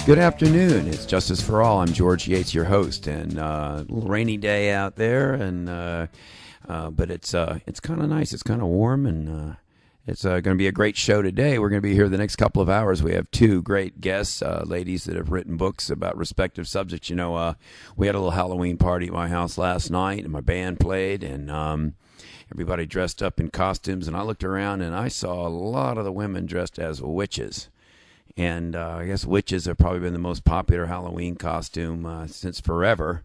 Good afternoon. It's Justice for All. I'm George Yates, your host, and a little rainy day out there, and but it's kind of nice. It's kind of warm, and it's going to be a great show today. We're going to be here the next couple of hours. We have two great guests, ladies that have written books about respective subjects. You know, we had a little Halloween party at my house last night, and my band played, and everybody dressed up in costumes. And I looked around, and I saw a lot of the women dressed as witches. And I guess witches have probably been the most popular Halloween costume since forever.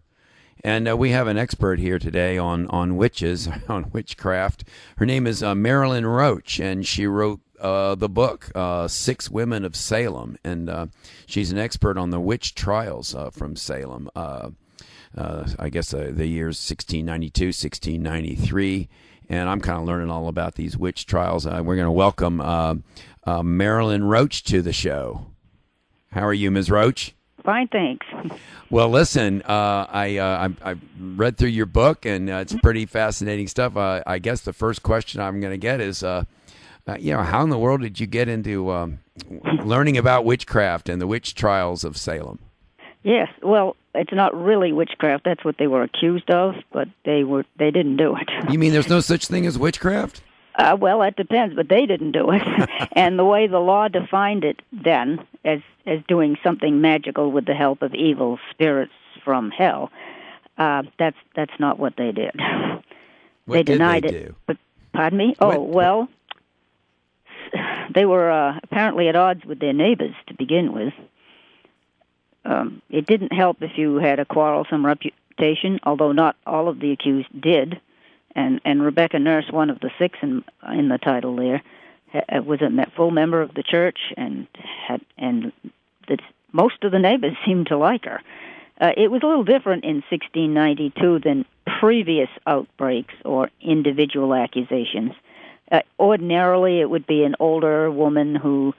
And we have an expert here today on witches, on witchcraft. Her name is Marilynne Roach, and she wrote the book, Six Women of Salem. And she's an expert on the witch trials from Salem. I guess the years 1692, 1693. And I'm kind of learning all about these witch trials. We're going to welcome Marilynne Roach to the show. How are you, Ms. Roach? Fine, thanks. Well, listen, I read through your book, and it's pretty fascinating stuff. I guess the first question I'm going to get is, how in the world did you get into learning about witchcraft and the witch trials of Salem? Yes, well, it's not really witchcraft. That's what they were accused of, but they didn't do it. You mean there's no such thing as witchcraft? Well, that depends, but they didn't do it. And the way the law defined it then as doing something magical with the help of evil spirits from hell, that's not what they did. What they did denied they it. do? But, pardon me? Oh, well, they were apparently at odds with their neighbors to begin with. It didn't help if you had a quarrelsome reputation, although not all of the accused did. And Rebecca Nurse, one of the six in the title there, was a full member of the church, and most of the neighbors seemed to like her. It was a little different in 1692 than previous outbreaks or individual accusations. Ordinarily, it would be an older woman who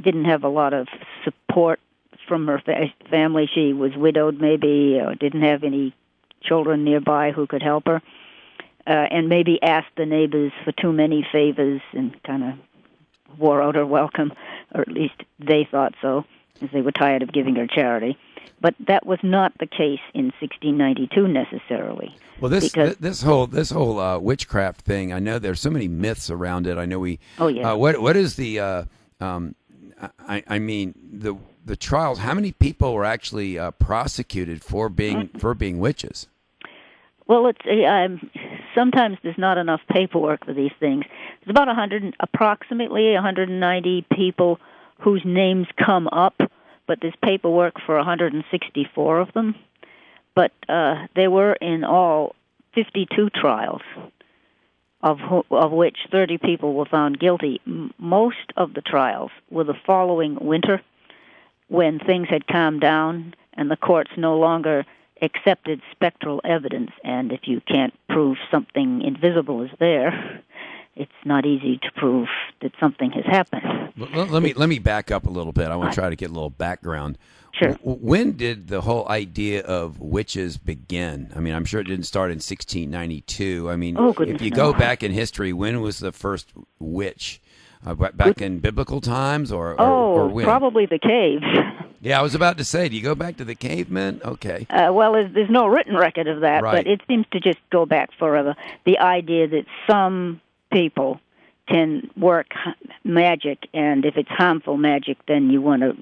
didn't have a lot of support from her family. She was widowed, maybe, or didn't have any children nearby who could help her. And maybe asked the neighbors for too many favors and kind of wore out her welcome, or at least they thought so, as they were tired of giving her charity. But that was not the case in 1692 necessarily. Well, this whole witchcraft thing, I know there's so many myths around it. I know we. Oh yeah. What is the? I mean the trials. How many people were actually prosecuted for being witches? Well, it's sometimes there's not enough paperwork for these things. There's about approximately 190 people whose names come up, but there's paperwork for 164 of them. But there were in all 52 trials, of which 30 people were found guilty. Most of the trials were the following winter, when things had calmed down and the courts no longer accepted spectral evidence, and if you can't prove something invisible is there, it's not easy to prove that something has happened. Let me back up a little bit. I want to try to get a little background. Sure. When did the whole idea of witches begin? I mean, I'm sure it didn't start in 1692. I mean, if you go back in history, when was the first witch? Back in biblical times, or when? Probably the caves. Yeah, I was about to say, do you go back to the cavemen? Okay. Well, there's no written record of that, right. But it seems to just go back forever. The idea that some people can work magic, and if it's harmful magic, then you want to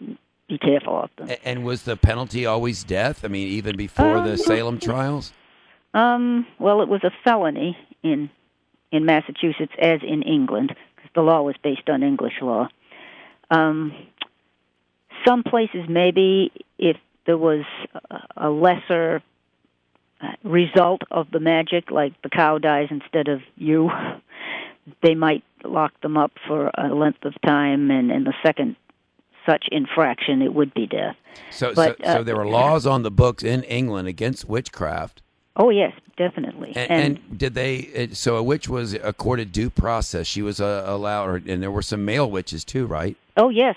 be careful of them. And was the penalty always death? I mean, even before the Salem trials? Well, it was a felony in Massachusetts, as in England, because the law was based on English law. Some places, maybe, if there was a lesser result of the magic, like the cow dies instead of you, they might lock them up for a length of time, and in the second such infraction, it would be death. So there were laws on the books in England against witchcraft. Oh, yes, definitely. And did they? So a witch was accorded due process. She was allowed, and there were some male witches too, right? Oh, yes.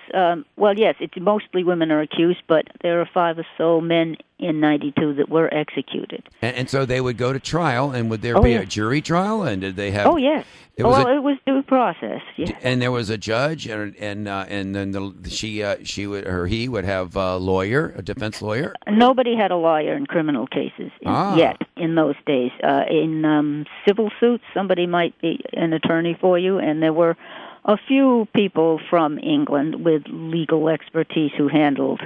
Well, yes, it's mostly women are accused, but there are 5 or so men in 92 that were executed. And so they would go to trial, and would there be a jury trial? And did they have? Oh, yes. It was due process. Yes. And there was a judge, and then he would have a defense lawyer. Nobody had a lawyer in criminal cases yet in those days. In civil suits, somebody might be an attorney for you, and there were a few people from England with legal expertise who handled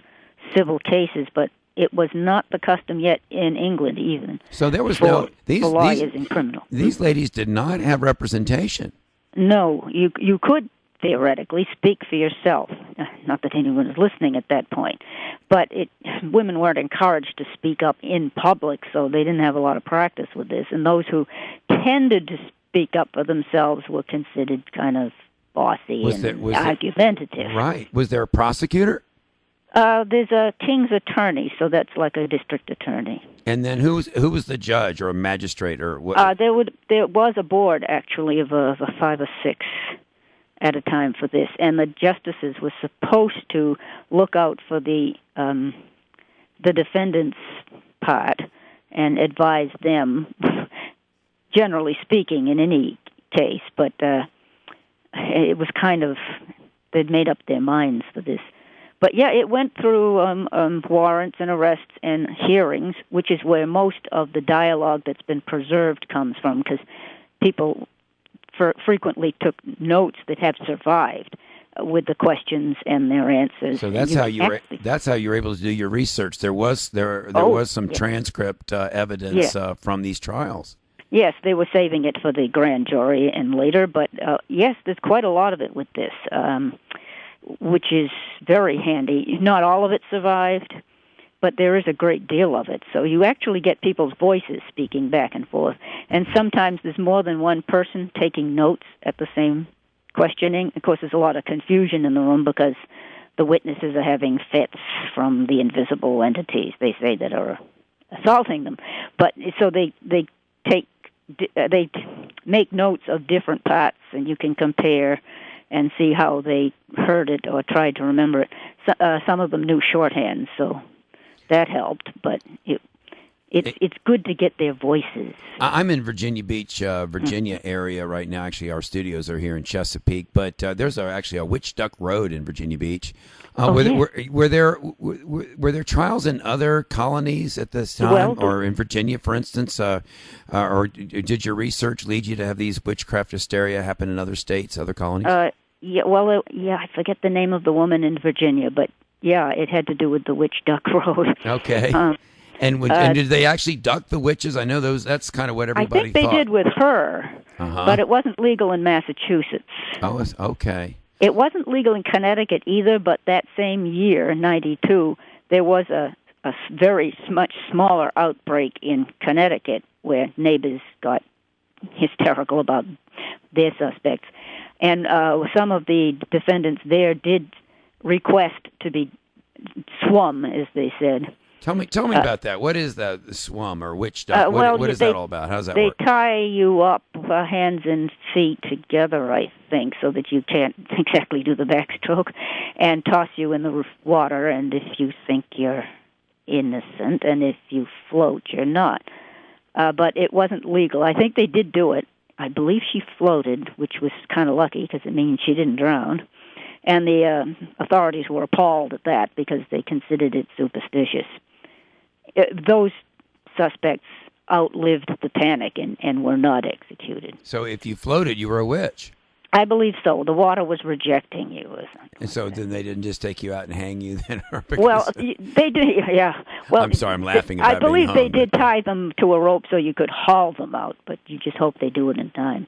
civil cases, but it was not the custom yet in England even. So there was these lawyers in criminal. These ladies did not have representation. No, you could theoretically speak for yourself. Not that anyone is listening at that point, but women weren't encouraged to speak up in public, so they didn't have a lot of practice with this. And those who tended to speak up for themselves were considered kind of bossy and argumentative. Right. Was there a prosecutor? There's a king's attorney, so that's like a district attorney. And then who was the judge or a magistrate or what? There was a board actually of 5 or 6 at a time for this, and the justices were supposed to look out for the defendant's part and advise them, generally speaking, in any case. But it was kind of they'd made up their minds for this. But yeah, it went through warrants and arrests and hearings, which is where most of the dialogue that's been preserved comes from, because people frequently took notes that have survived with the questions and their answers. So that's how you were able to do your research. There was some transcript evidence from these trials. Yes, they were saving it for the grand jury and later, but yes, there's quite a lot of it with this. Which is very handy. Not all of it survived, but there is a great deal of it. So you actually get people's voices speaking back and forth. And sometimes there's more than one person taking notes at the same questioning. Of course, there's a lot of confusion in the room because the witnesses are having fits from the invisible entities, they say, that are assaulting them. But so they make notes of different parts, and you can compare and see how they heard it or tried to remember it. Some of them knew shorthand, so that helped. But it's good to get their voices. I'm in Virginia Beach, Virginia area right now. Actually, our studios are here in Chesapeake, but there's actually a Witch Duck Road in Virginia Beach. Were there trials in other colonies at this time, or in Virginia, for instance? Or did your research lead you to have these witchcraft hysteria happen in other states, other colonies? I forget the name of the woman in Virginia, but yeah, it had to do with the Witch Duck Road. Okay. And did they actually duck the witches? I know that's kind of what everybody thought. I think they did with her, but it wasn't legal in Massachusetts. Oh, okay. It wasn't legal in Connecticut either, but that same year, 92, there was a very much smaller outbreak in Connecticut where neighbors got hysterical about their suspects. And some of the defendants there did request to be swum, as they said. Tell me about that. What is that, the swum or witch duck? What is that all about? How does that work? They tie you up, hands and feet together, I think, so that you can't exactly do the backstroke, and toss you in the water, and if you think you're innocent, and if you float, you're not. But it wasn't legal. I think they did do it. I believe she floated, which was kind of lucky because it means she didn't drown. And the authorities were appalled at that because they considered it superstitious. Those suspects outlived the panic and were not executed. So if you floated, you were a witch? I believe so. The water was rejecting you. And so then they didn't just take you out and hang you then? Well, they did, yeah. Well, I'm sorry, I'm laughing about I believe being they hung, did tie them to a rope so you could haul them out, but you just hope they do it in time.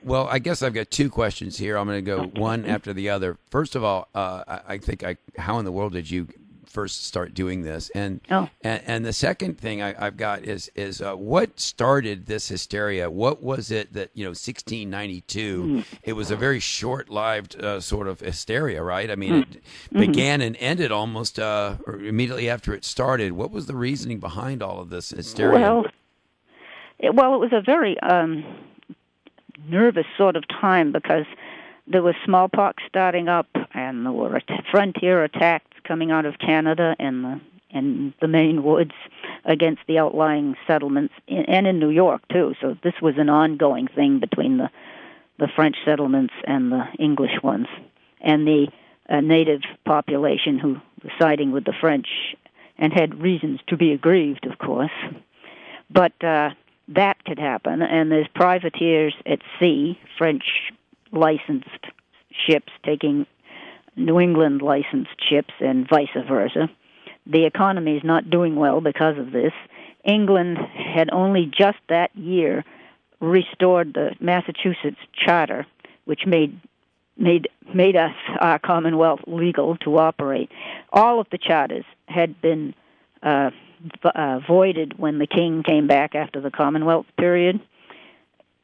Well, I guess I've got 2 questions here. I'm going to go one after the other. First of all, I think how in the world did you first start doing this? And the second thing I've got is what started this hysteria? What was it that 1692? It was a very short-lived sort of hysteria, right? I mean, it began and ended almost or immediately after it started. What was the reasoning behind all of this hysteria? Well, it was a very nervous sort of time because there was smallpox starting up, and there were frontier attacks coming out of Canada and the and the Maine woods against the outlying settlements, and in New York, too. So this was an ongoing thing between the French settlements and the English ones, and the native population who was siding with the French and had reasons to be aggrieved, of course. But that could happen, and there's privateers at sea, French licensed ships taking New England licensed ships and vice versa. The economy is not doing well because of this. England had only just that year restored the Massachusetts Charter, which made us, our Commonwealth, legal to operate. All of the charters had been voided when the King came back after the Commonwealth period,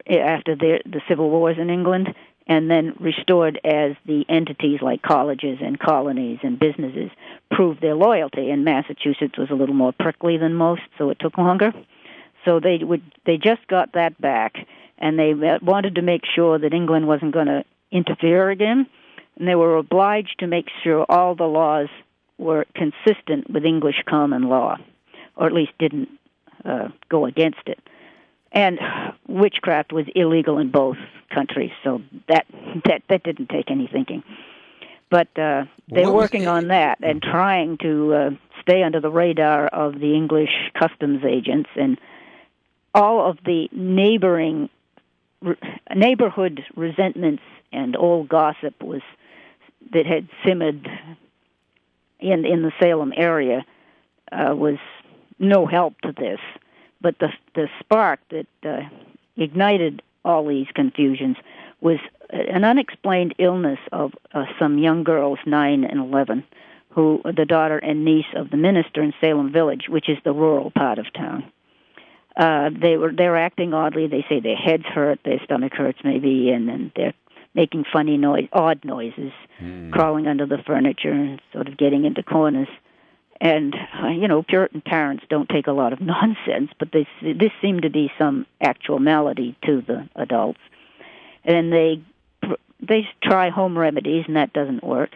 after the civil wars in England, and then restored as the entities like colleges and colonies and businesses proved their loyalty. And Massachusetts was a little more prickly than most, so it took longer. So they just got that back, and they wanted to make sure that England wasn't going to interfere again, and they were obliged to make sure all the laws were consistent with English common law, or at least didn't go against it. And witchcraft was illegal in both countries, so that didn't take any thinking. But they're working on that and trying to stay under the radar of the English customs agents, and all of the neighborhood resentments and old gossip that had simmered in the Salem area was no help to this. But the spark that ignited all these confusions was an unexplained illness of some young girls, 9 and 11, who the daughter and niece of the minister in Salem Village, which is the rural part of town. They're acting oddly. They say their heads hurt, their stomach hurts maybe, and then they're making funny odd noises, crawling under the furniture and sort of getting into corners. And, Puritan parents don't take a lot of nonsense, but this seemed to be some actual malady to the adults. And they try home remedies, and that doesn't work.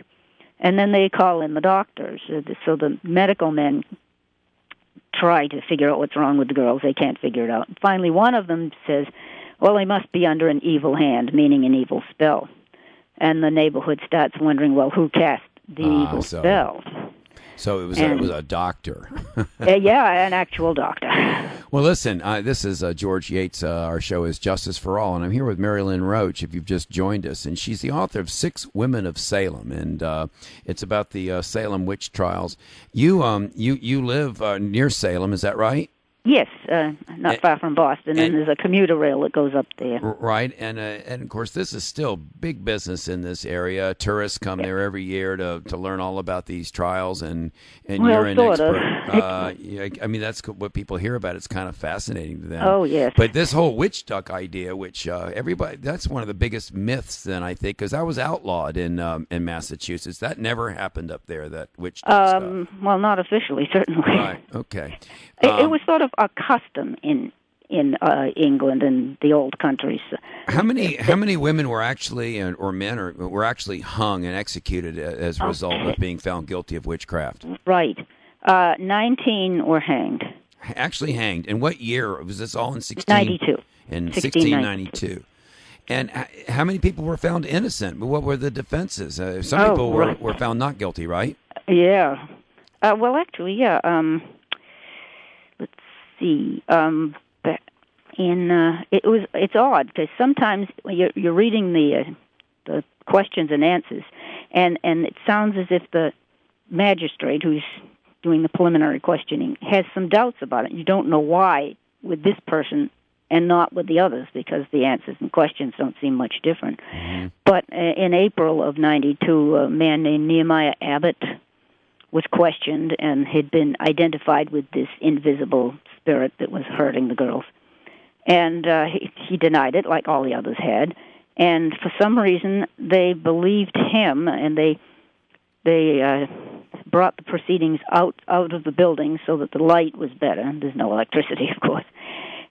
And then they call in the doctors. So the medical men try to figure out what's wrong with the girls. They can't figure it out. And finally, one of them says, well, they must be under an evil hand, meaning an evil spell. And the neighborhood starts wondering, well, who cast the evil spell? So it was a doctor. Yeah, an actual doctor. Well, listen, this is George Yates. Our show is Justice for All, and I'm here with Marilynne Roach, if you've just joined us. And she's the author of 6 Women of Salem, and it's about the Salem Witch Trials. You live near Salem, is that right? Yes, not far from Boston, and there's a commuter rail that goes up there. Right, and of course, this is still big business in this area. Tourists come there every year to learn all about these trials, and you're an expert. I mean, that's what people hear about. It's kind of fascinating to them. Oh, yes. But this whole witch duck idea, which that's one of the biggest myths, then, I think, because that was outlawed in Massachusetts. That never happened up there, that witch duck stuff. Well, not officially, certainly. Right, okay. It was sort of a custom in England and the old countries. How many women were actually, or men, were actually hung and executed as a result of being found guilty of witchcraft? Right. 19 were hanged. Actually hanged. And what year? Was this all in 1692? In 1692. And how many people were found innocent? What were the defenses? Some people were found not guilty, right? Yeah. Well, actually, yeah. Let's see. It's odd because sometimes you're reading the questions and answers, and it sounds as if the magistrate who's doing the preliminary questioning has some doubts about it. You don't know why with this person and not with the others, because the answers and questions don't seem much different. Mm-hmm. But in April of 92, a man named Nehemiah Abbott was questioned and had been identified with this invisible spirit that was hurting the girls. And he denied it, like all the others had. And for some reason, they believed him, and they brought the proceedings out of the building so that the light was better. There's no electricity, of course.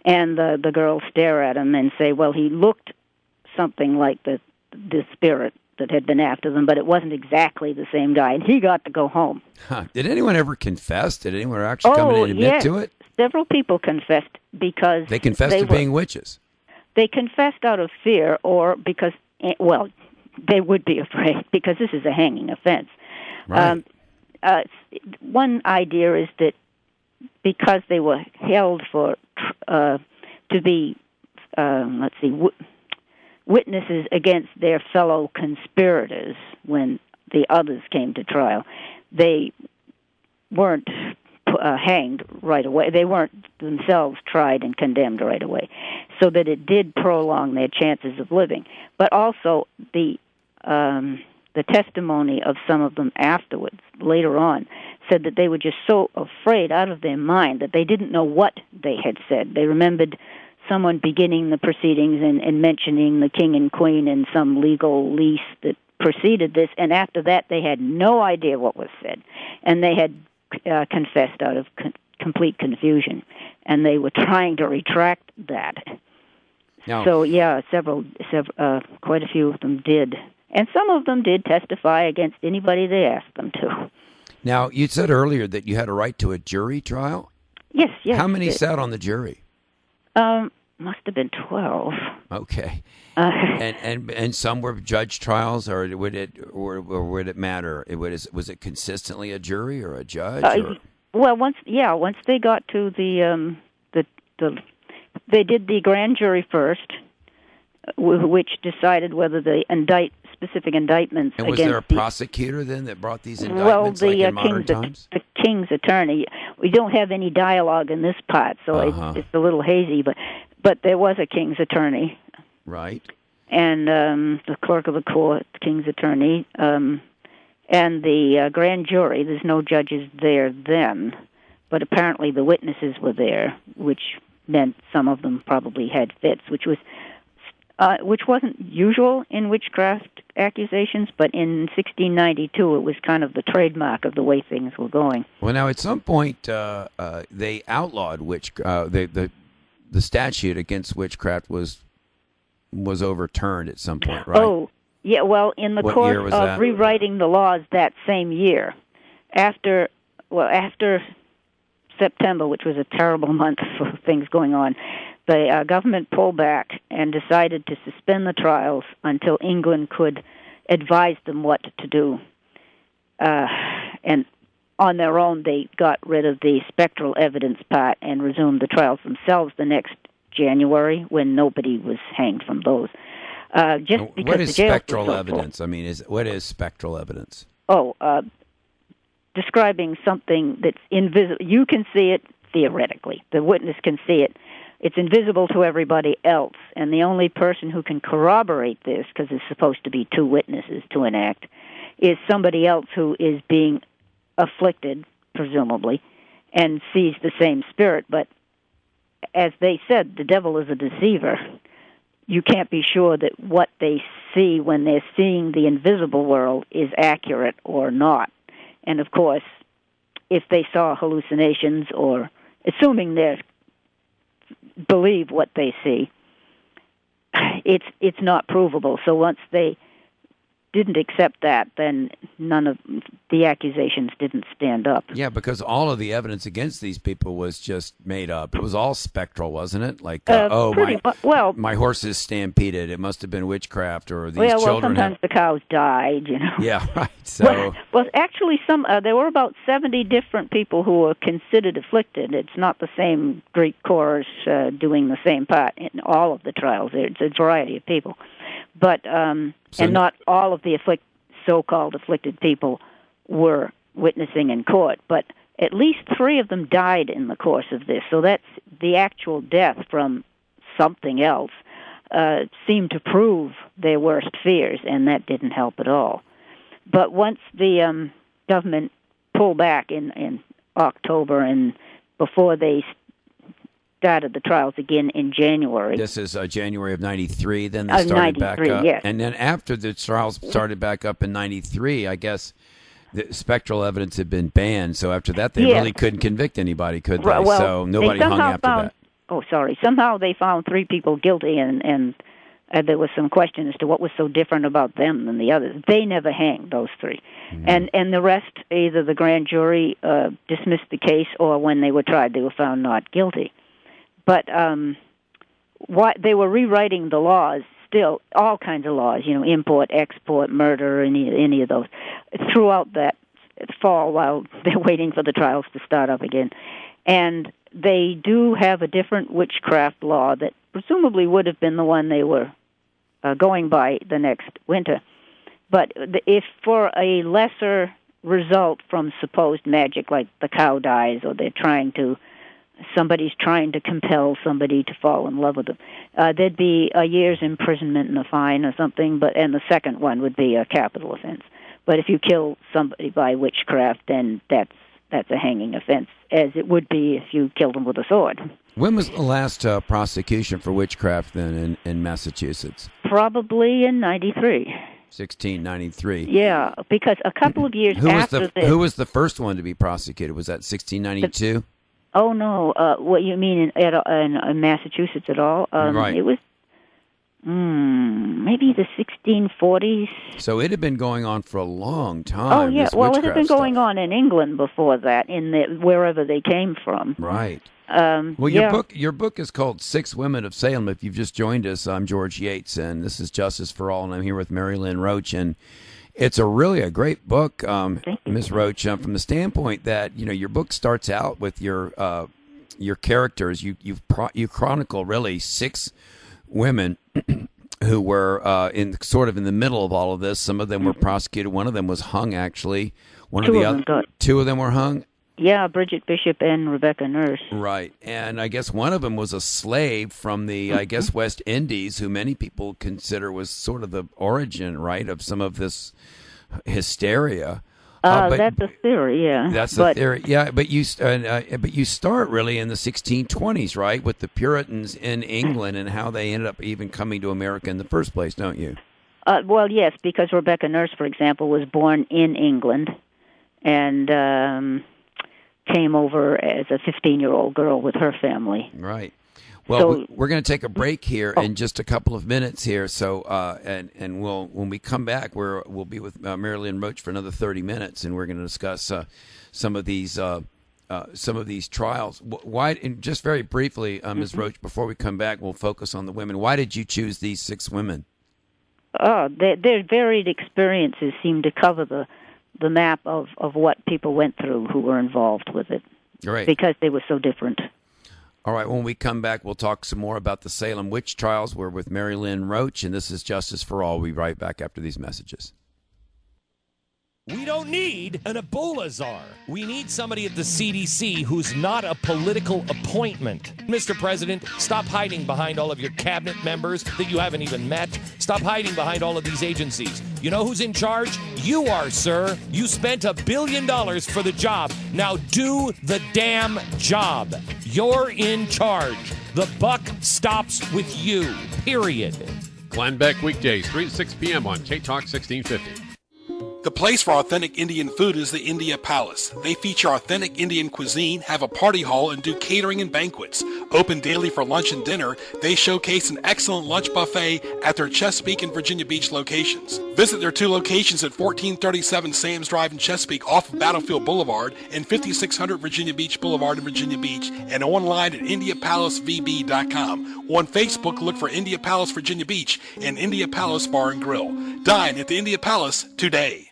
And the girls stare at him and say, well, he looked something like the spirit that had been after them, but it wasn't exactly the same guy, and he got to go home. Huh. Did anyone ever confess? Did anyone actually come in and admit to it? Several people confessed because they confessed to being witches. They confessed out of fear, or because, well, they would be afraid because this is a hanging offense. Right. One idea is that because they were held for to be, witnesses against their fellow conspirators when the others came to trial, they weren't hanged right away. They weren't themselves tried and condemned right away, so that it did prolong their chances of living. But also the testimony of some of them afterwards, later on, said that they were just so afraid out of their mind that they didn't know what they had said. They remembered someone beginning the proceedings and mentioning the king and queen in some legal lease that preceded this, and after that they had no idea what was said, and they had confessed out of complete confusion, and they were trying to retract that. No. So yeah, quite a few of them did, and some of them did testify against anybody they asked them to. Now, you said earlier that you had a right to a jury trial? Yes. How many sat on the jury? Must have been 12. Okay. And some were judge trials, or would it matter? Was it consistently a jury or a judge? Well, once they got to the they did the grand jury first, which decided whether the specific indictments. And was against there a prosecutor then that brought these indictments like in modern times? The king's attorney. We don't have any dialogue in this part, so it's a little hazy, but there was a king's attorney. Right. And the clerk of the court, king's attorney, and the grand jury. There's no judges there then, but apparently the witnesses were there, which meant some of them probably had fits, which wasn't usual in witchcraft accusations, but in 1692 it was kind of the trademark of the way things were going. Well, now at some point they outlawed the statute against witchcraft was overturned at some point, right? Oh, yeah. Well, in the course of rewriting the laws that same year, after September, which was a terrible month for things going on, the government pulled back and decided to suspend the trials until England could advise them what to do. And on their own, they got rid of the spectral evidence part and resumed the trials themselves the next January, when nobody was hanged from those. Just because what is spectral evidence? I mean, what is spectral evidence? Describing something that's invisible. You can see it theoretically. The witness can see it. It's invisible to everybody else, and the only person who can corroborate this, because there's supposed to be two witnesses to an act, is somebody else who is being afflicted, presumably, and sees the same spirit. But as they said, the devil is a deceiver. You can't be sure that what they see when they're seeing the invisible world is accurate or not. And of course, if they saw hallucinations, or assuming they believe what they see, it's not provable. So once they didn't accept that, then none of the accusations didn't stand up. Yeah, because all of the evidence against these people was just made up. It was all spectral, wasn't it? Like, my horse is stampeded. It must have been witchcraft, or these children. Sometimes the cows died, Yeah, right. So, well, actually, there were about 70 different people who were considered afflicted. It's not the same Greek chorus doing the same part in all of the trials. It's a variety of people. But and not all of the so-called afflicted people were witnessing in court, but at least 3 of them died in the course of this. So that's the actual death from something else seemed to prove their worst fears, and that didn't help at all. But once the government pulled back in October, and before they started the trials again in January. This is January of 93, then they started back up. Yes. And then after the trials started back up in 93, I guess the spectral evidence had been banned. So after that, they really couldn't convict anybody, could they? Well, so nobody hung after that. Oh, sorry. Somehow they found 3 people guilty, and there was some question as to what was so different about them than the others. They never hanged, those three. Mm-hmm. And the rest, either the grand jury dismissed the case, or when they were tried, they were found not guilty. But they were rewriting the laws, still, all kinds of laws, import, export, murder, any of those, throughout that fall while they're waiting for the trials to start up again. And they do have a different witchcraft law that presumably would have been the one they were going by the next winter. But if for a lesser result from supposed magic, like the cow dies, or somebody's trying to compel somebody to fall in love with them, there'd be a year's imprisonment and a fine or something. And the second one would be a capital offense. But if you kill somebody by witchcraft, then that's a hanging offense, as it would be if you killed them with a sword. When was the last prosecution for witchcraft then in Massachusetts? Probably in 93. 1693. Yeah, because a couple of years after this... Who was the first one to be prosecuted? Was that 1692? Oh, no. What you mean in Massachusetts at all? Right. It was maybe the 1640s. So it had been going on for a long time. Oh, yeah. Well, it had been going on in England before that, wherever they came from. Right. Well, your book is called Six Women of Salem. If you've just joined us, I'm George Yates, and this is Justice for All, and I'm here with Marilynne Roach. And it's really a great book, Ms. Roach, from the standpoint that your book starts out with your characters. You chronicle really six women who were in the middle of all of this. Some of them were prosecuted. One of them was hung, actually. Two of them were hung. Yeah, Bridget Bishop and Rebecca Nurse. Right, and I guess one of them was a slave from the, West Indies, who many people consider was sort of the origin, right, of some of this hysteria. That's a theory, yeah. That's the theory, yeah. But you start really in the 1620s, right, with the Puritans in England and how they ended up even coming to America in the first place, don't you? Well, yes, because Rebecca Nurse, for example, was born in England and came over as a 15-year-old girl with her family. Right. Well, we're going to take a break here in just a couple of minutes here. So, and when we come back, we'll be with Marilynne Roach for another 30 minutes, and we're going to discuss some of these trials. Why? And just very briefly, Ms. Roach, before we come back, we'll focus on the women. Why did you choose these six women? Their varied experiences seem to cover the map of what people went through who were involved with it. Right. Because they were so different. All right, when we come back, we'll talk some more about the Salem Witch Trials. We're with Marilynne Roach, and this is Justice for All. We'll be right back after these messages. We don't need an Ebola czar. We need somebody at the CDC who's not a political appointment. Mr. President, stop hiding behind all of your cabinet members that you haven't even met. Stop hiding behind all of these agencies. You know who's in charge? You are, sir. You spent $1 billion for the job. Now do the damn job. You're in charge. The buck stops with you, period. Glenn Beck, weekdays, 3 to 6 p.m. on K-Talk 1650. The place for authentic Indian food is the India Palace. They feature authentic Indian cuisine, have a party hall, and do catering and banquets. Open daily for lunch and dinner, they showcase an excellent lunch buffet at their Chesapeake and Virginia Beach locations. Visit their two locations at 1437 Sam's Drive in Chesapeake off of Battlefield Boulevard and 5600 Virginia Beach Boulevard in Virginia Beach, and online at IndiaPalaceVB.com. On Facebook, look for India Palace Virginia Beach and India Palace Bar and Grill. Dine at the India Palace today.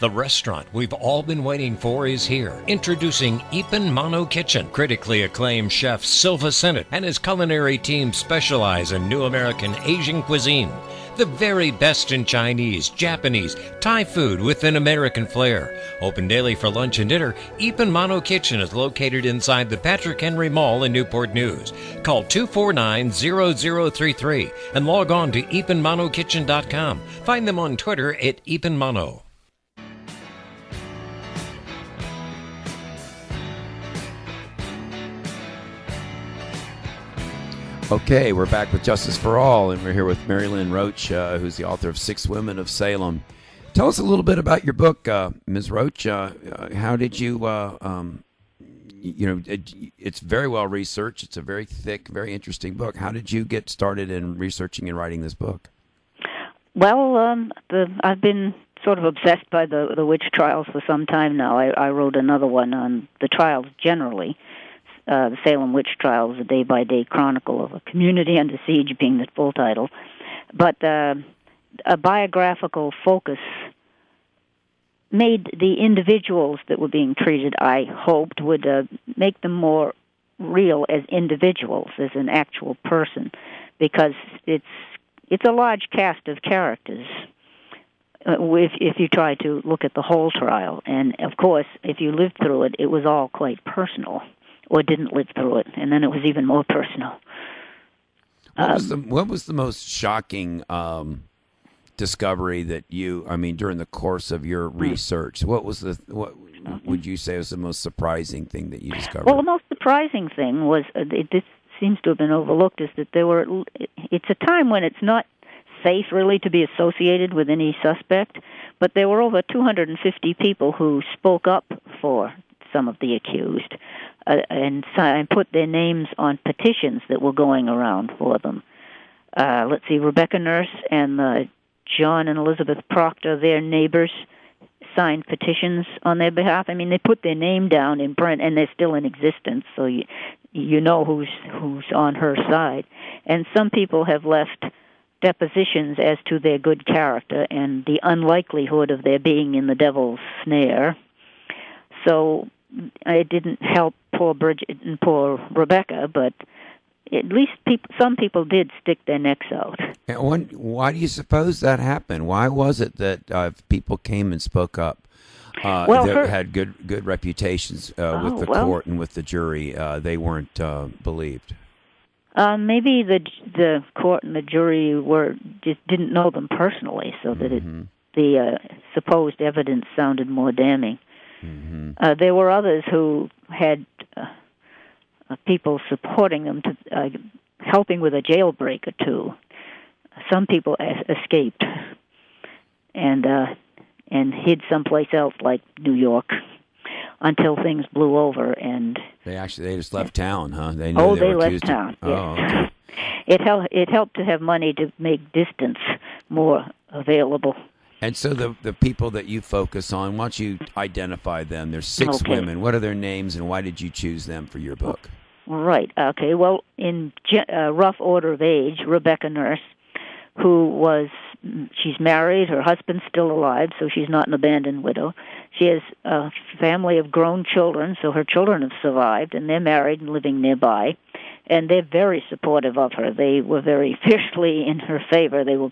The restaurant we've all been waiting for is here. Introducing Ipan Mano Kitchen. Critically acclaimed chef Silva Sennett and his culinary team specialize in new American Asian cuisine. The very best in Chinese, Japanese, Thai food with an American flair. Open daily for lunch and dinner, Ipan Mano Kitchen is located inside the Patrick Henry Mall in Newport News. Call 249-0033 and log on to ipanmanokitchen.com. Find them on Twitter at Ipan Mano. Okay, we're back with Justice for All, and we're here with Marilynne Roach, who's the author of Six Women of Salem. Tell us a little bit about your book, Ms. Roach. How did you it's very well researched. It's a very thick, very interesting book. How did you get started in researching and writing this book? Well, I've been sort of obsessed by the witch trials for some time now. I wrote another one on the trials generally, the Salem Witch Trials, a day-by-day chronicle of a community under siege being the full title. But a biographical focus made the individuals that were being treated, I hoped, would make them more real as individuals, as an actual person, because it's a large cast of characters if you try to look at the whole trial. And, of course, if you lived through it, it was all quite personal, or didn't live through it, and then it was even more personal. What was the most shocking discovery that during the course of your research? What would you say was the most surprising thing that you discovered? Well, the most surprising thing was, this seems to have been overlooked, is that it's a time when it's not safe really to be associated with any suspect, but there were over 250 people who spoke up for some of the accused and put their names on petitions that were going around for them. Let's see, Rebecca Nurse and John and Elizabeth Proctor, their neighbors, signed petitions on their behalf. I mean, they put their name down in print, and they're still in existence, so you know who's on her side. And some people have left depositions as to their good character and the unlikelihood of their being in the devil's snare. So it didn't help poor Bridget and poor Rebecca, but at least some people did stick their necks out. And why do you suppose that happened? Why was it that people came and spoke up? That had good reputations with the court and with the jury. They weren't believed. Maybe the court and the jury just didn't know them personally, so that the supposed evidence sounded more damning. Mm-hmm. There were others who had people supporting them, helping with a jailbreak or two. Some people escaped and hid someplace else, like New York, until things blew over. And they just left town, huh? They left town. Yes. Oh, okay. It helped to have money to make distance more available. And so the people that you focus on, why don't you identify them? There's 6 women. What are their names, and why did you choose them for your book? Right. Okay. Well, in rough order of age, Rebecca Nurse, she's married. Her husband's still alive, so she's not an abandoned widow. She has a family of grown children, so her children have survived, and they're married and living nearby. And they're very supportive of her. They were very fiercely in her favor. They were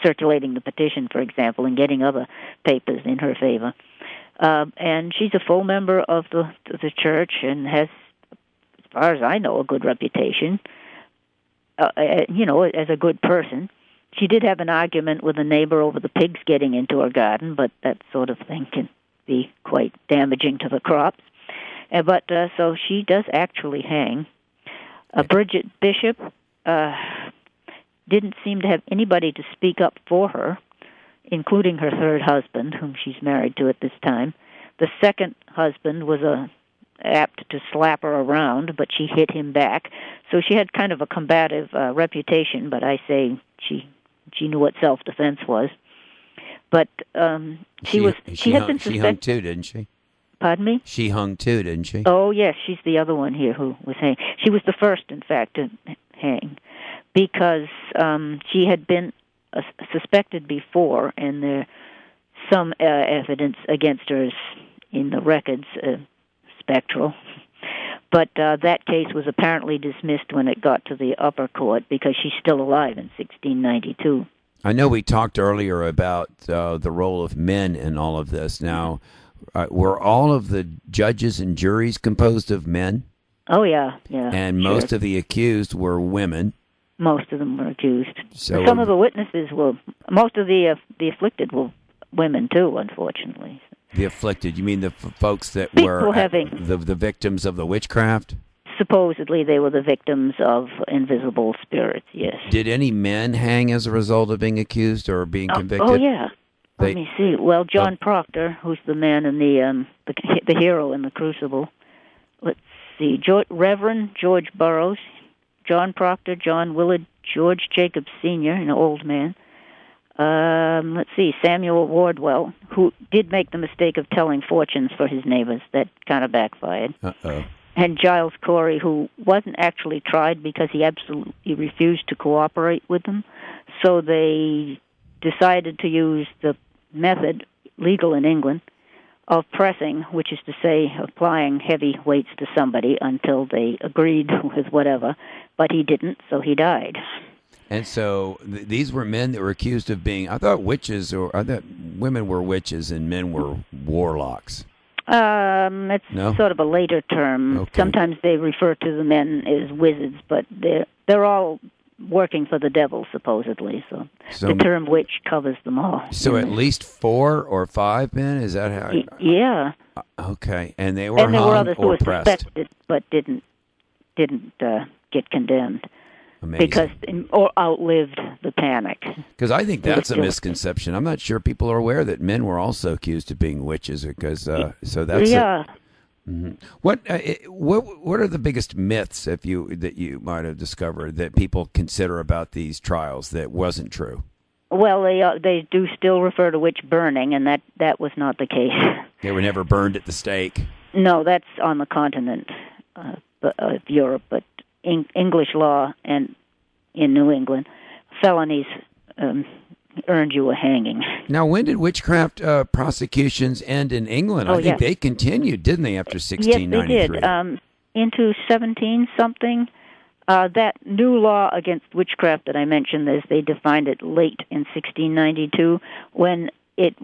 circulating the petition, for example, and getting other papers in her favor. And she's a full member of the church and has, as far as I know, a good reputation, as a good person. She did have an argument with a neighbor over the pigs getting into her garden, but that sort of thing can be quite damaging to the crops. So she does actually hang. Bridget Bishop didn't seem to have anybody to speak up for her, including her third husband, whom she's married to at this time. The second husband was apt to slap her around, but she hit him back. So she had kind of a combative reputation, but I say she knew what self-defense was. But she had been suspected. She hung too, didn't she? Pardon me? She hung too, didn't she? Oh, yes, she's the other one here who was hanged. She was the first, in fact, to hang, because she had been suspected before, and there's some evidence against her in the records, spectral. But that case was apparently dismissed when it got to the upper court because she's still alive in 1692. I know we talked earlier about the role of men in all of this. Now, were all of the judges and juries composed of men? Oh, yeah. And most of the accused were women? Most of them were accused. So some of the witnesses most of the afflicted were women, too, unfortunately. The afflicted? You mean the folks that were the victims of the witchcraft? Supposedly they were the victims of invisible spirits, yes. Did any men hang as a result of being accused or being convicted? Oh, yeah. Let me see. Well, John Proctor, who's the man in the hero in the Crucible, let's see, Reverend George Burroughs, John Proctor, John Willard, George Jacobs Sr., an old man. Let's see, Samuel Wardwell, who did make the mistake of telling fortunes for his neighbors. That kind of backfired. Uh-oh. And Giles Corey, who wasn't actually tried because he absolutely refused to cooperate with them. So they decided to use the method, legal in England, of pressing, which is to say applying heavy weights to somebody until they agreed with whatever. But he didn't, so he died. And so these were men that were accused of being, I thought I thought women were witches and men were warlocks. It's sort of a later term. Okay. Sometimes they refer to the men as wizards, but they're all working for the devil, supposedly. So the term witch covers them all. So at least 4 or 5 men? Is that how? Yeah. Okay, and they were and there hung were others who or were pressed. suspected but didn't get condemned. Amazing. Or outlived the panic. Because I think that's a misconception. I'm not sure people are aware that men were also accused of being witches. Because so that's Mm-hmm. What are the biggest myths that you might have discovered that people consider about these trials that wasn't true? Well, they do still refer to witch burning, and that was not the case. They were never burned at the stake. No, that's on the continent of Europe, but English law and in New England, felonies earned you a hanging. Now, when did witchcraft prosecutions end in England? I think they continued, didn't they, after 1693? Yes, they did. Into 17-something, that new law against witchcraft that I mentioned, as they defined it late in 1692, when it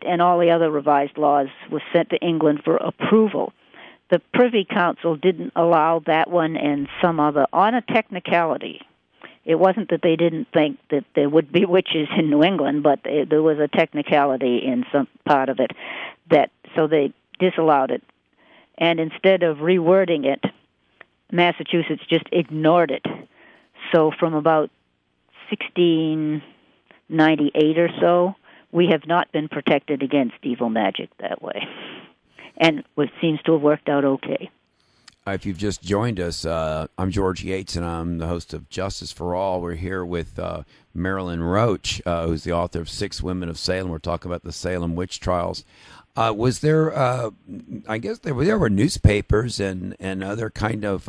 and all the other revised laws was sent to England for approval. The Privy Council didn't allow that one and some other on a technicality. It wasn't that they didn't think that there would be witches in New England, but there was a technicality in some part of it so they disallowed it. And instead of rewording it, Massachusetts just ignored it. So from about 1698 or so, we have not been protected against evil magic that way. And it seems to have worked out okay. If you've just joined us, I'm George Yates, and I'm the host of Justice for All. We're here with Marilynne Roach, who's the author of 6 Women of Salem. We're talking about the Salem Witch Trials. Was there, I guess there were newspapers and other kind of,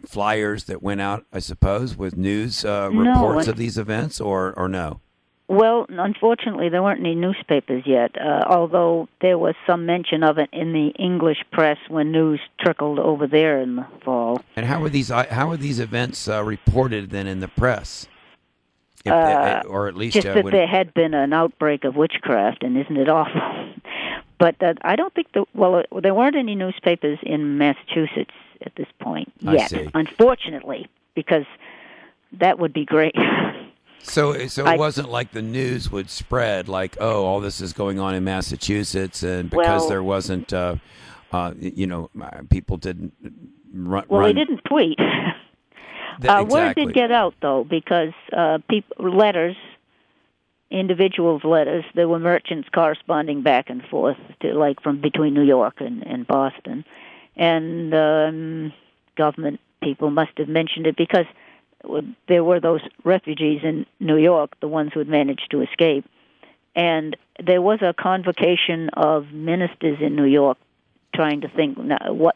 flyers that went out, I suppose, with news reports of these events, or no? Well, unfortunately, there weren't any newspapers yet, although there was some mention of it in the English press when news trickled over there in the fall. And how were these events reported then in the press? Or at least just that there had been an outbreak of witchcraft, and isn't it awful? But I don't think there weren't any newspapers in Massachusetts at this point yet, unfortunately, because that would be great. So it wasn't like the news would spread like, oh, all this is going on in Massachusetts, and because there wasn't, people didn't run. Well, they didn't tweet. Exactly. Word did get out, though, because individuals' letters, there were merchants corresponding back and forth, from between New York and Boston, and government people must have mentioned it because there were those refugees in New York, the ones who had managed to escape. And there was a convocation of ministers in New York trying to think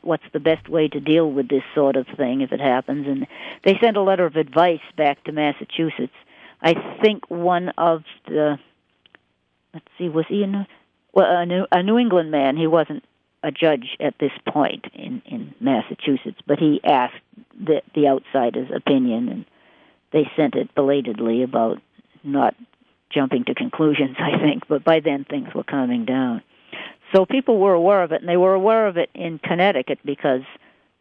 what's the best way to deal with this sort of thing if it happens. And they sent a letter of advice back to Massachusetts. I think one of the, was he a New England man? He wasn't a judge at this point in Massachusetts, but he asked the outsider's opinion, and they sent it belatedly about not jumping to conclusions, I think, but by then things were calming down. So people were aware of it, and they were aware of it in Connecticut because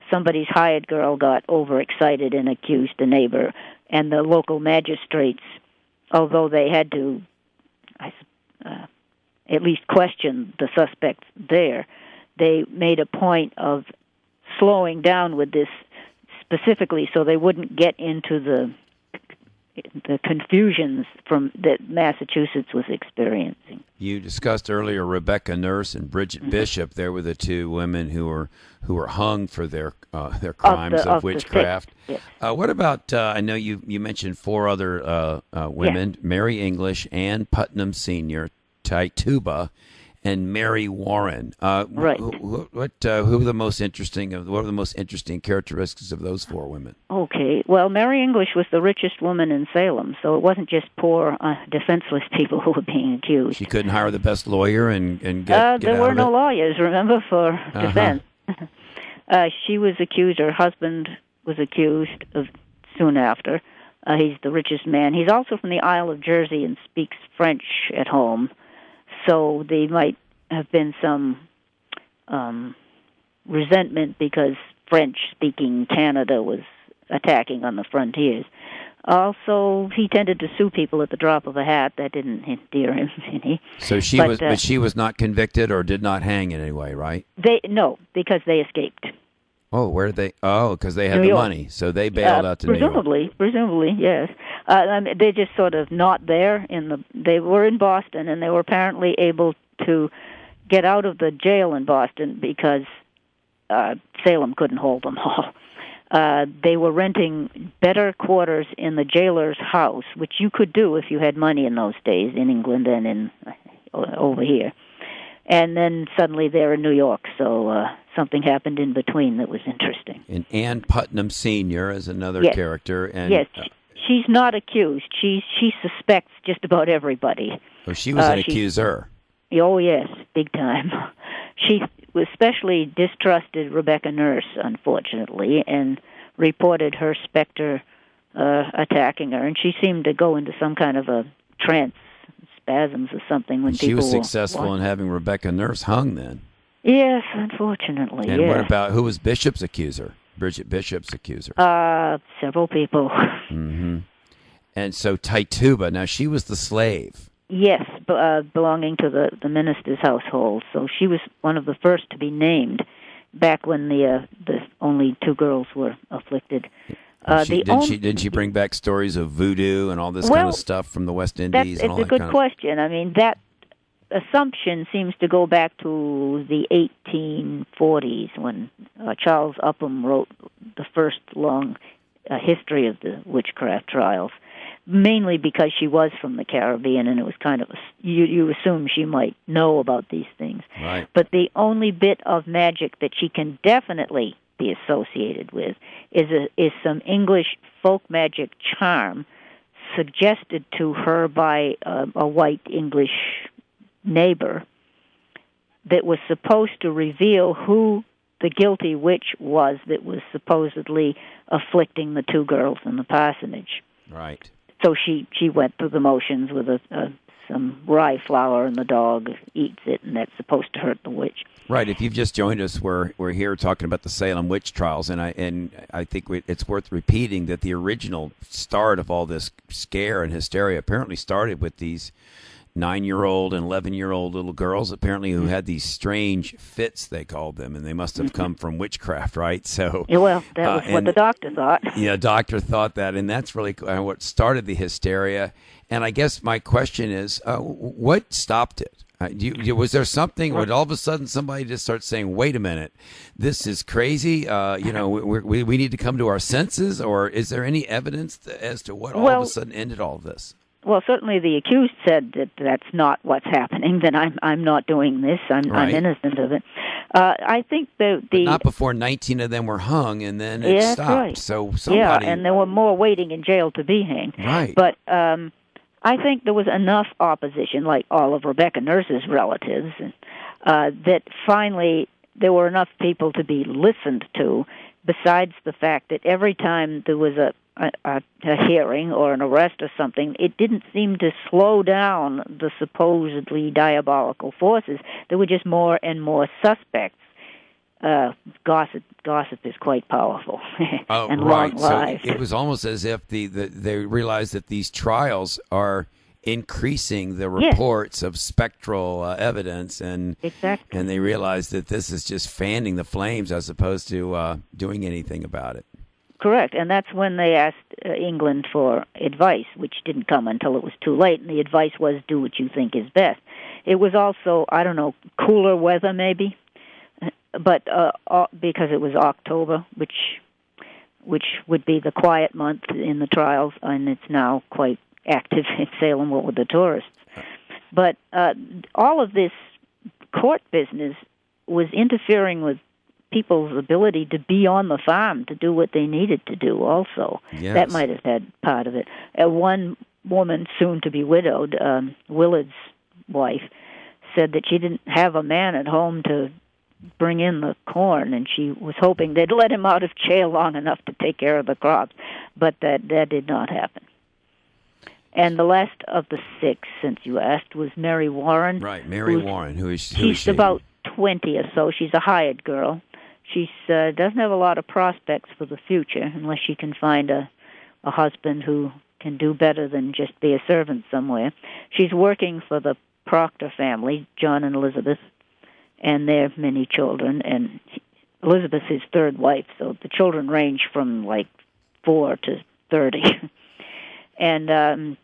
somebody's hired girl got overexcited and accused a neighbor, and the local magistrates, although they had to at least question the suspects there, they made a point of slowing down with this specifically so they wouldn't get into the confusions from that Massachusetts was experiencing. You discussed earlier Rebecca Nurse and Bridget Bishop. There were the two women who were hung for their crimes of witchcraft. Yes. What about? I know you mentioned four other women: Mary English, Ann Putnam Sr., Tituba, and Mary Warren. Right. Who were the most interesting? What were the most interesting characteristics of those four women? Okay. Well, Mary English was the richest woman in Salem, so it wasn't just poor, defenseless people who were being accused. She couldn't hire the best lawyer and get there out were of no it? lawyers, remember, for defense. She was accused. Her husband was accused of soon after. He's the richest man. He's also from the Isle of Jersey and speaks French at home. So there might have been some resentment because French-speaking Canada was attacking on the frontiers. Also, he tended to sue people at the drop of a hat. That didn't endear him any. So she was not convicted or did not hang in any way, right? No, because they escaped. Oh, where did they? Oh, because they had New the York. money, so they bailed out to New York. Presumably, yes. They're just sort of not there. They were in Boston, and they were apparently able to get out of the jail in Boston because Salem couldn't hold them all. They were renting better quarters in the jailer's house, which you could do if you had money in those days in England and over here. And then suddenly they're in New York, so something happened in between that was interesting. And Ann Putnam Sr. is another character. And, yes, she's not accused. She suspects just about everybody. Oh, she was an accuser. Oh, yes, big time. She especially distrusted Rebecca Nurse, unfortunately, and reported her specter attacking her. And she seemed to go into some kind of a trance, spasms or something when she was successful in having Rebecca Nurse hung then. Yes, unfortunately. And what about who was Bishop's accuser? Bridget Bishop's accuser. Several people. Mm-hmm. And so Tituba, now she was the slave. Yes, belonging to the minister's household. So she was one of the first to be named back when the only two girls were afflicted. Did she bring back stories of voodoo and all this kind of stuff from the West Indies? It's a good question. I mean, that assumption seems to go back to the 1840s when Charles Upham wrote the first long history of the witchcraft trials, mainly because she was from the Caribbean, and it was kind of you assume she might know about these things. Right. But the only bit of magic that she can definitely be associated with is some English folk magic charm suggested to her by a white English neighbor that was supposed to reveal who the guilty witch was that was supposedly afflicting the two girls in the parsonage. Right. So she went through the motions with some rye flour, and the dog eats it, and that's supposed to hurt the witch. Right. If you've just joined us, we're here talking about the Salem Witch Trials, and I think it's worth repeating that the original start of all this scare and hysteria apparently started with these 9-year-old and 11-year-old little girls, apparently, who had these strange fits, they called them, and they must have come from witchcraft, right? So, well, that was what the doctor thought. Yeah, doctor thought that, and that's really what started the hysteria. And I guess my question is, what stopped it? Was there something? Would all of a sudden somebody just start saying, "Wait a minute, this is crazy"? We need to come to our senses, or is there any evidence as to what all of a sudden ended all of this? Well, certainly the accused said that that's not what's happening. That I'm not doing this. I'm innocent of it. I think but not before 19 of them were hung, and then it stopped. Right. So somebody, and there were more waiting in jail to be hanged. Right. But I think there was enough opposition, like all of Rebecca Nurse's relatives, that finally there were enough people to be listened to. Besides the fact that every time there was a hearing or an arrest or something, it didn't seem to slow down the supposedly diabolical forces. There were just more and more suspects. Gossip is quite powerful and right. long-lived. So it was almost as if they realized that these trials are increasing the reports of spectral evidence, and they realized that this is just fanning the flames as opposed to doing anything about it. Correct, and that's when they asked England for advice, which didn't come until it was too late, and the advice was do what you think is best. It was also, I don't know, cooler weather maybe, but because it was October, which would be the quiet month in the trials, and it's now quite active in Salem with the tourists. But all of this court business was interfering with people's ability to be on the farm, to do what they needed to do also. Yes. That might have had part of it. One woman, soon to be widowed, Willard's wife, said that she didn't have a man at home to bring in the corn, and she was hoping they'd let him out of jail long enough to take care of the crops, but that did not happen. And the last of the six, since you asked, was Mary Warren. Right, Mary Warren. Who is she's she? About 20 or so. She's a hired girl. She doesn't have a lot of prospects for the future unless she can find a husband who can do better than just be a servant somewhere. She's working for the Proctor family, John and Elizabeth, and their many children. And Elizabeth's his third wife, so the children range from like 4 to 30. And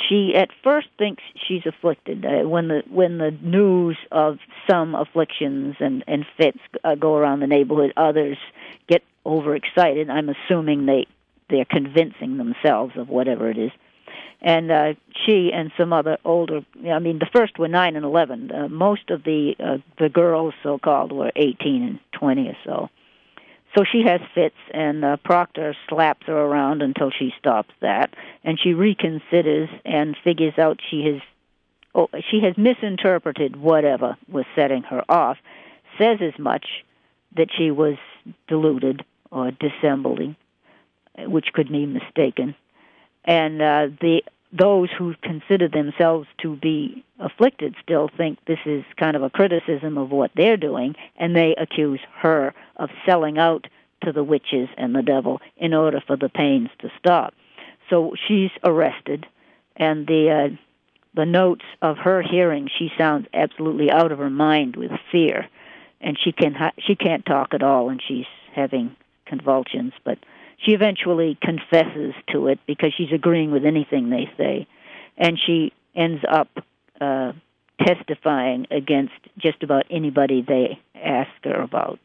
she at first thinks she's afflicted. When the news of some afflictions and fits go around the neighborhood, others get overexcited. I'm assuming they're convincing themselves of whatever it is. And she and some other older, the first were 9 and 11. Most of the girls, so-called, were 18 and 20 or so. So she has fits, and Proctor slaps her around until she stops that, and she reconsiders and figures out she has misinterpreted whatever was setting her off, says as much, that she was deluded or dissembling, which could mean mistaken. And those who consider themselves to be afflicted still think this is kind of a criticism of what they're doing, and they accuse her of selling out to the witches and the devil in order for the pains to stop. So she's arrested, and the notes of her hearing, she sounds absolutely out of her mind with fear, and she can't talk at all, and she's having convulsions, but she eventually confesses to it because she's agreeing with anything they say, and she ends up testifying against just about anybody they ask her about.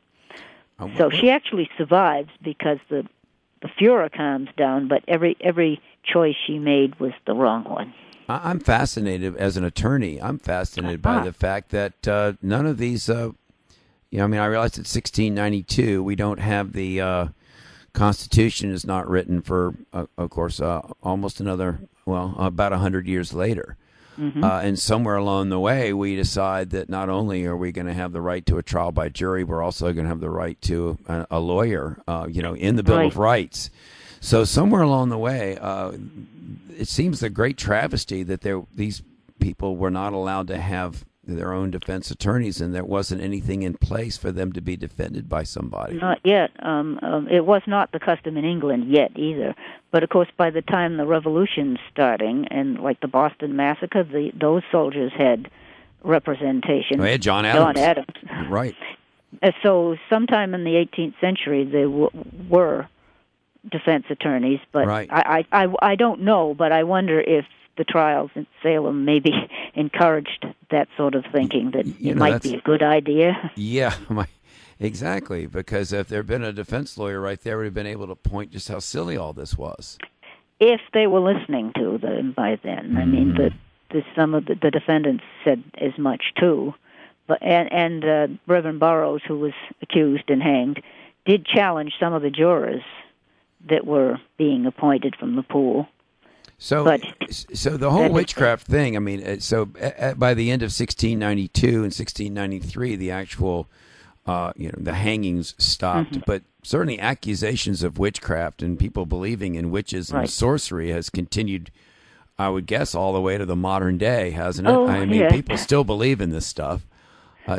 So she actually survives because the furor calms down, but every choice she made was the wrong one. I'm fascinated as an attorney. I'm fascinated by the fact that none of these, I realized it's 1692. We don't have the Constitution is not written for, of course, almost another, about 100 years later. Mm-hmm. And somewhere along the way, we decide that not only are we going to have the right to a trial by jury, we're also going to have the right to a lawyer, in the Bill of Rights. So somewhere along the way, it seems a great travesty that these people were not allowed to have their own defense attorneys, and there wasn't anything in place for them to be defended by somebody. Not yet. It was not the custom in England yet either. But, of course, by the time the Revolution's starting, and like the Boston Massacre, those soldiers had representation. They had John Adams. Right. So sometime in the 18th century, there were defense attorneys. But right. I don't know, but I wonder if the trials in Salem maybe encouraged that sort of thinking, that it might be a good idea. Yeah, exactly, because if there had been a defense lawyer right there, would have been able to point just how silly all this was. If they were listening to them by then. Mm-hmm. I mean, some of the defendants said as much too. But and Reverend Burroughs, who was accused and hanged, did challenge some of the jurors that were being appointed from the pool. So the whole witchcraft thing, by the end of 1692 and 1693, the actual, the hangings stopped. Mm-hmm. But certainly accusations of witchcraft and people believing in witches and sorcery has continued, I would guess, all the way to the modern day, hasn't it? People still believe in this stuff.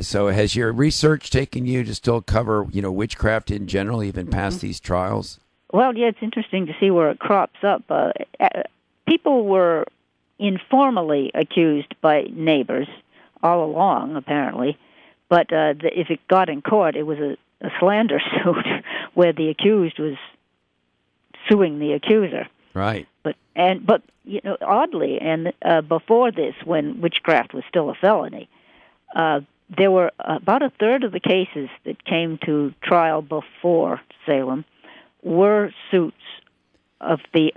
So has your research taken you to still cover, witchcraft in general, even past these trials? Well, yeah, it's interesting to see where it crops up. People were informally accused by neighbors all along, apparently, but if it got in court, it was a slander suit where the accused was suing the accuser. Right. But oddly, and before this, when witchcraft was still a felony, there were about a third of the cases that came to trial before Salem were suits of the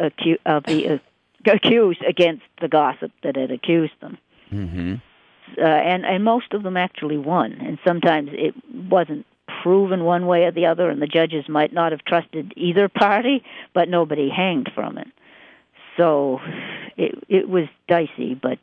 accused against the gossip that had accused them. Mm-hmm. And most of them actually won. And sometimes it wasn't proven one way or the other, and the judges might not have trusted either party, but nobody hanged from it. So it was dicey, but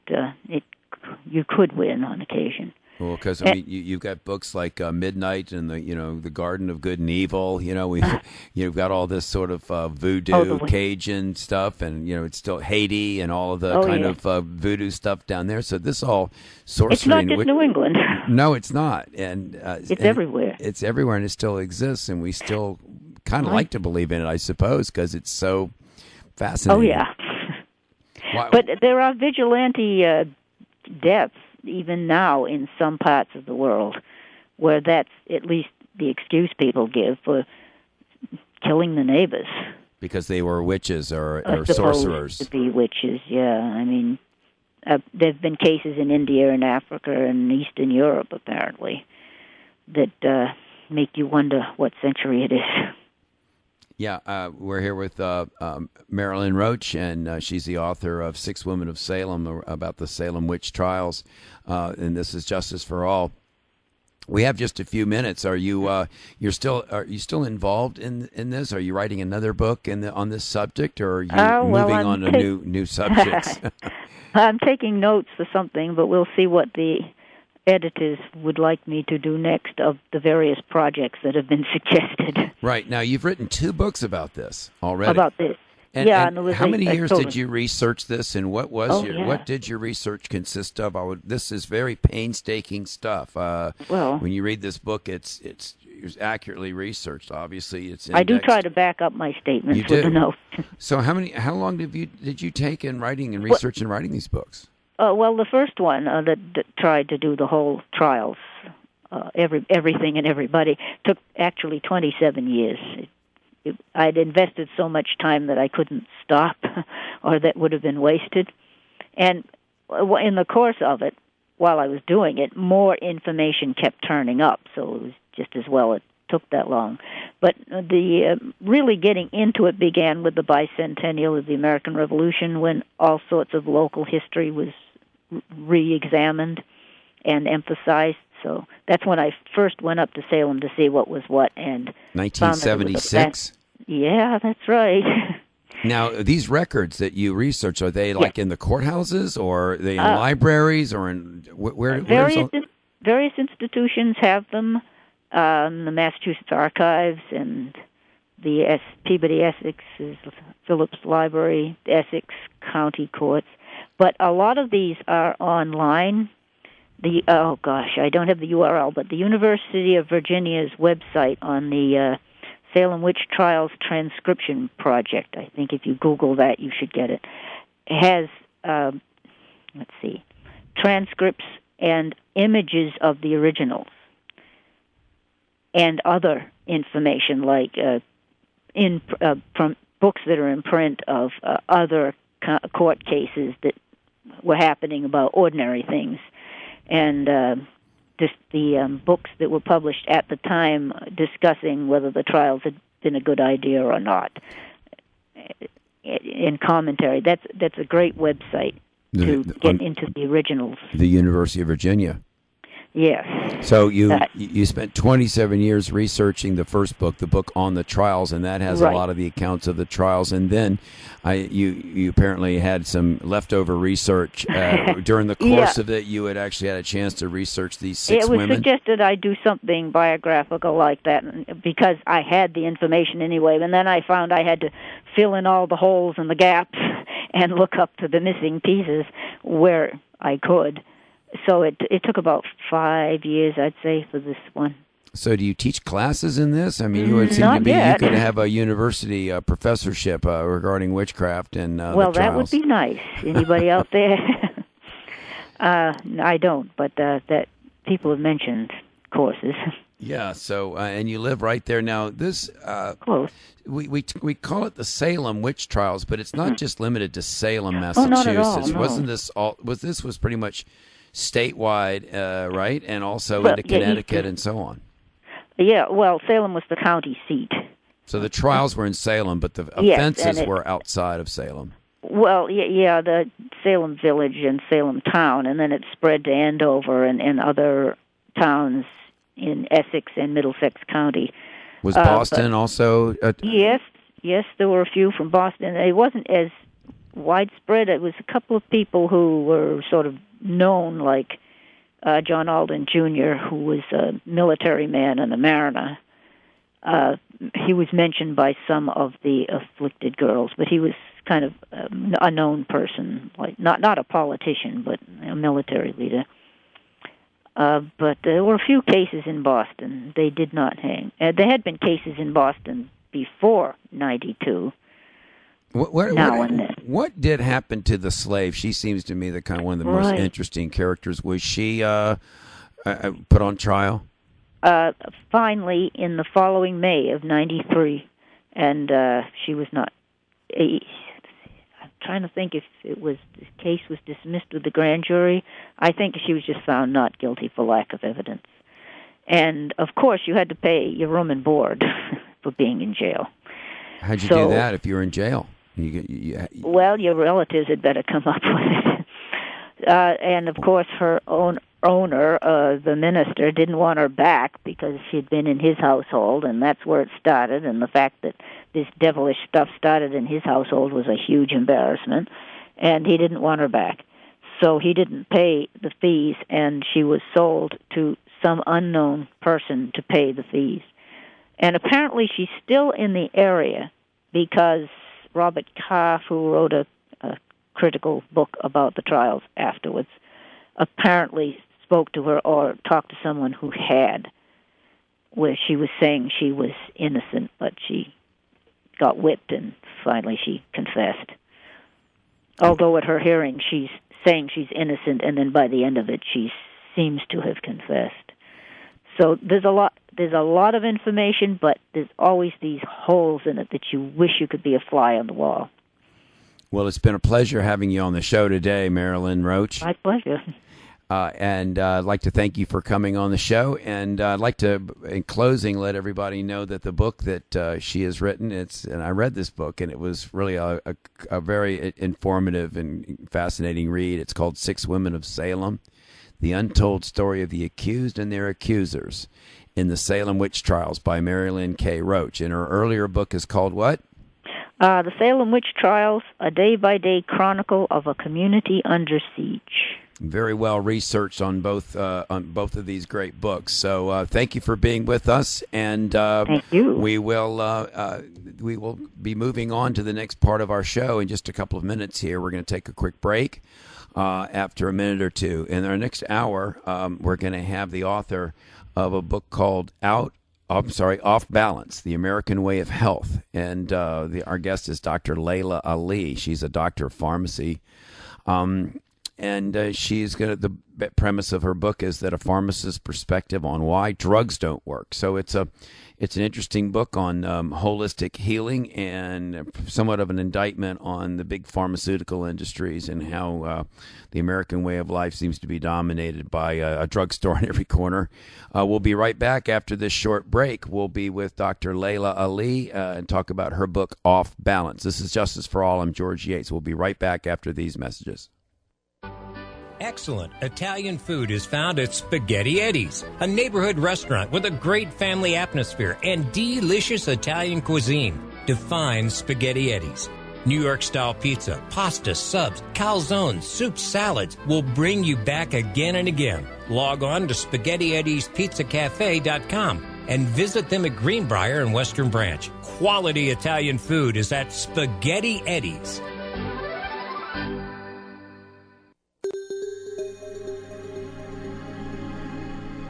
you could win on occasion. Well, because you've got books like Midnight and the Garden of Good and Evil. You've got all this sort of voodoo, Cajun stuff, and it's still Haiti and all of the of voodoo stuff down there. So this all sorcery. It's not just New England. No, it's not, and it's everywhere. It's everywhere, and it still exists, and we still kind of like to believe in it, I suppose, because it's so fascinating. Oh yeah. But there are vigilante deaths even now in some parts of the world, where that's at least the excuse people give for killing the neighbors. Because they were witches or sorcerers. To be witches, yeah. I mean, there have been cases in India and Africa and Eastern Europe, apparently, that make you wonder what century it is. Yeah, we're here with Marilynne Roach, and she's the author of 6 Women of Salem, about the Salem Witch Trials, and this is Justice for All. We have just a few minutes. Are you still involved in this? Are you writing another book on this subject, or are you moving on to new subjects? I'm taking notes for something, but we'll see what the editors would like me to do next of the various projects that have been suggested. Right. Now, you've written 2 books about this already. About this. And, yeah. And how many years did you research this, and what did your research consist of? This is very painstaking stuff. When you read this book, it's accurately researched. Obviously, it's indexed. I do try to back up my statements with a note. So how long did you take in writing and research and writing these books? Well, the first one that tried to do the whole trials, everything and everybody, took actually 27 years. I'd invested so much time that I couldn't stop, or that would have been wasted. And in the course of it, while I was doing it, more information kept turning up, so it was just as well it took that long. But the really getting into it began with the bicentennial of the American Revolution, when all sorts of local history was re-examined and emphasized. So that's when I first went up to Salem to see what was what. And 1976? Yeah, that's right. Now, these records that you research, are they like in the courthouses, or are they in libraries, or in where? Various institutions have them. The Massachusetts Archives and the Peabody Essex's Phillips Library, Essex County Courts. But a lot of these are online. I don't have the URL, but the University of Virginia's website on the Salem Witch Trials Transcription Project, I think if you Google that, you should get it, has, transcripts and images of the originals and other information like from books that are in print of other court cases that were happening about ordinary things, and the books that were published at the time discussing whether the trials had been a good idea or not. In commentary, that's a great website to get into the originals. The University of Virginia. Yes. So you spent 27 years researching the first book, the book on the trials, and that has a lot of the accounts of the trials. And then you apparently had some leftover research during the course of it. You had actually had a chance to research these 6 women. It was suggested I do something biographical like that because I had the information anyway. And then I found I had to fill in all the holes and the gaps and look up to the missing pieces where I could. So it took about 5 years, I'd say, for this one. So do you teach classes in this? I mean, it would seem to be you could have a university professorship regarding witchcraft and the trials. That would be nice. Anybody out there? I don't, but that people have mentioned courses. Yeah. So, and you live right there now. This Close. we call it the Salem Witch Trials, but it's not just limited to Salem, Oh, Massachusetts. not at all, no. Wasn't this all? This was pretty much statewide, right? And also Well, into yeah, Connecticut and so on. Yeah, well, Salem was the county seat. So the trials were in Salem, but the Yes, offenses and were outside of Salem. Well, yeah, the Salem Village and Salem Town, and then it spread to Andover and other towns in Essex and Middlesex County. Was Boston also? Yes, there were a few from Boston. It wasn't as widespread. It was a couple of people who were sort of known, like John Alden Jr., who was a military man and a mariner. He was mentioned by some of the afflicted girls, but he was kind of a known person, like not a politician, but a military leader. But there were a few cases in Boston. They did not hang. There had been cases in Boston before '92. What did happen to the slave? She seems to me the one of the most interesting characters. Was she put on trial? Finally, in the following May of '93, and she was not. I'm trying to think if the case was dismissed with the grand jury. I think she was just found not guilty for lack of evidence. And of course, you had to pay your room and board for being in jail. How'd you do that if you were in jail? Well, your relatives had better come up with it. And of course, her own owner, the minister, didn't want her back because she'd been in his household, and that's where it started. And the fact that this devilish stuff started in his household was a huge embarrassment, and he didn't want her back. So he didn't pay the fees, and she was sold to some unknown person to pay the fees. And apparently she's still in the area because Robert Carr, who wrote a critical book about the trials afterwards, apparently spoke to her or talked to someone who had, where she was saying she was innocent, but she got whipped and finally she confessed. Although at her hearing she's saying she's innocent, and then by the end of it she seems to have confessed. So there's a lot of information, but there's always these holes in it that you wish you could be a fly on the wall. Well, it's been a pleasure having you on the show today, Marilynne Roach. My pleasure. And I'd like to thank you for coming on the show. And I'd like to, in closing, let everybody know that the book that she has written, and I read this book, and it was really a very informative and fascinating read. It's called 6 Women of Salem, The Untold Story of the Accused and Their Accusers in the Salem Witch Trials by Marilynne K. Roach. And her earlier book is called what? The Salem Witch Trials, a day-by-day chronicle of a community under siege. Very well researched on both of these great books. So thank you for being with us, and thank you. We will be moving on to the next part of our show in just a couple of minutes. Here, we're going to take a quick break after a minute or two. In our next hour, we're going to have the author of a book called Off Balance, The American Way of Health. And our guest is Dr. Layla Ali. She's a doctor of pharmacy. And she's going to, the premise of her book is that a pharmacist's perspective on why drugs don't work. So it's an interesting book on holistic healing and somewhat of an indictment on the big pharmaceutical industries and how the American way of life seems to be dominated by a drugstore on every corner. We'll be right back after this short break. We'll be with Dr. Layla Ali and talk about her book, Off Balance. This is Justice for All. I'm George Yates. We'll be right back after these messages. Excellent Italian food is found at Spaghetti Eddie's, a neighborhood restaurant with a great family atmosphere and delicious Italian cuisine. Define Spaghetti Eddie's. New York-style pizza, pasta, subs, calzones, soups, salads will bring you back again and again. Log on to SpaghettiEddiesPizzaCafe.com and visit them at Greenbrier and Western Branch. Quality Italian food is at Spaghetti Eddie's.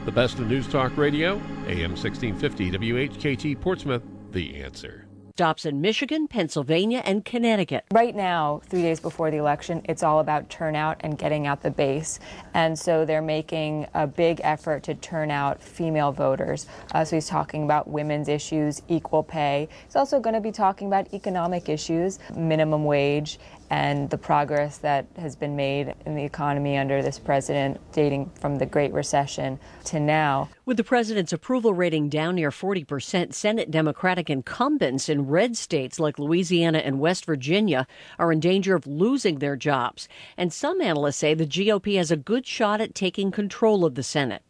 The best of News Talk Radio, AM 1650 WHKT Portsmouth, The Answer. Stops in Michigan, Pennsylvania, and Connecticut. Right now, 3 days before the election, it's all about turnout and getting out the base. And so they're making a big effort to turn out female voters. So he's talking about women's issues, equal pay. He's also going to be talking about economic issues, minimum wage, and the progress that has been made in the economy under this president, dating from the Great Recession to now. With the president's approval rating down near 40%, Senate Democratic incumbents in red states like Louisiana and West Virginia are in danger of losing their jobs. And some analysts say the GOP has a good shot at taking control of the Senate.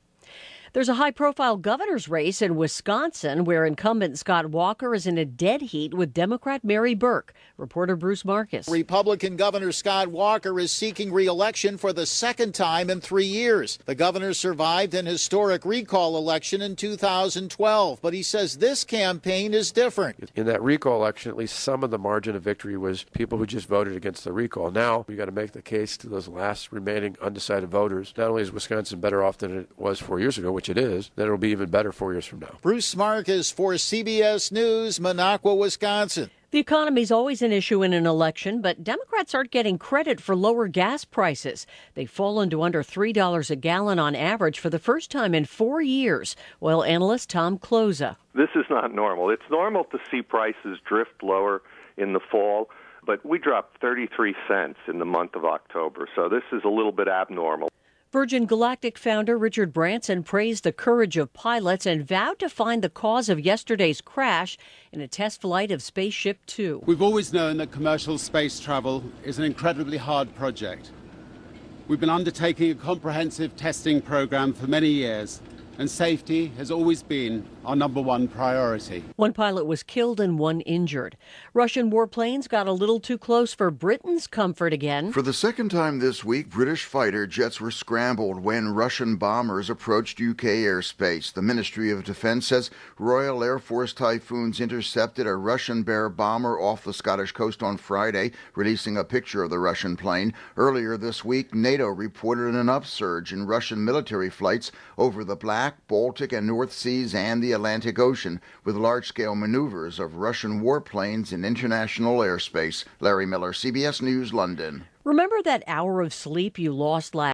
There's a high-profile governor's race in Wisconsin where incumbent Scott Walker is in a dead heat with Democrat Mary Burke. Reporter Bruce Marcus. Republican Governor Scott Walker is seeking re-election for the second time in 3 years. The governor survived an historic recall election in 2012, but he says this campaign is different. In that recall election, at least some of the margin of victory was people who just voted against the recall. Now, we got to make the case to those last remaining undecided voters. Not only is Wisconsin better off than it was 4 years ago, which it is, then it'll be even better 4 years from now. Bruce Marcus for CBS News, Minocqua, Wisconsin. The economy's always an issue in an election, but Democrats aren't getting credit for lower gas prices. They've fallen to under $3 a gallon on average for the first time in 4 years. Oil analyst Tom Kloza. This is not normal. It's normal to see prices drift lower in the fall, but we dropped 33 cents in the month of October, so this is a little bit abnormal. Virgin Galactic founder Richard Branson praised the courage of pilots and vowed to find the cause of yesterday's crash in a test flight of Spaceship Two. We've always known that commercial space travel is an incredibly hard project. We've been undertaking a comprehensive testing program for many years, and safety has always been our number one priority. One pilot was killed and one injured. Russian warplanes got a little too close for Britain's comfort again. For the second time this week, British fighter jets were scrambled when Russian bombers approached UK airspace. The Ministry of Defence says Royal Air Force Typhoons intercepted a Russian Bear bomber off the Scottish coast on Friday, releasing a picture of the Russian plane. Earlier this week, NATO reported an upsurge in Russian military flights over the Black, Baltic, and North Seas and the Atlantic Ocean, with large-scale maneuvers of Russian warplanes in international airspace. Larry Miller, CBS News, London. Remember that hour of sleep you lost last